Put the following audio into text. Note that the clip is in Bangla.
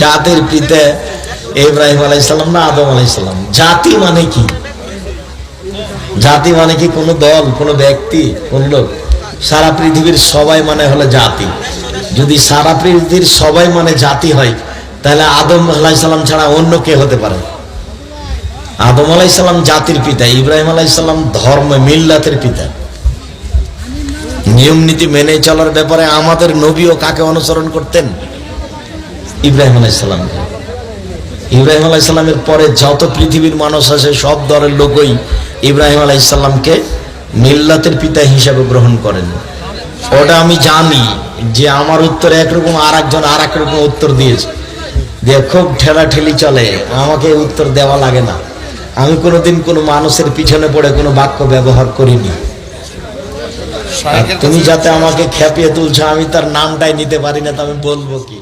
জাতির পিতা ইব্রাহিম আলাইহিস সালাম না আদম আলাইহিস সালাম? জাতি মানে কি? জাতি মানে কি কোনো দল, কোনো ব্যক্তি, কোন লোক? সারা পৃথিবীর সবাই মানে হলো জাতি। যদি সারা পৃথিবীর সবাই মানে জাতি হয়, তাহলে আদম আলাইহিস সালাম ছাড়া অন্য কে হতে পারে? আদম আলাইহিস সালাম জাতির পিতা, ইব্রাহিম আলাইহিস সালাম ধর্ম মিল্লাতের পিতা। নিয়ম নীতি মেনে চলার ব্যাপারে আমাদের নবীও কাকে অনুসরণ করতেন? ইব্রাহিম আলাইহিস সালামকে। ইব্রাহিম আলাইহিস সালামের পরে যত পৃথিবীর মানুষ আছে সব দলের লোকই ইব্রাহিম আলাইহিস সালামকে মিল্লাতের পিতা হিসাবে গ্রহণ করেন। ওটা আমি জানি যে আমার উত্তর একরকম, আর একজন আর এক রকম উত্তর দিয়েছে, দিয়ে খুব ঠেলাঠেলি চলে। আমাকে উত্তর দেওয়া লাগে না। আমি কোনোদিন কোনো মানুষের পিছনে পড়ে কোনো বাক্য ব্যবহার করিনি। তুমি যাতে আমাকে খেপিয়ে তুলছো, আমি তার নামটাই নিতে পারি না, তো আমি বলবো কি?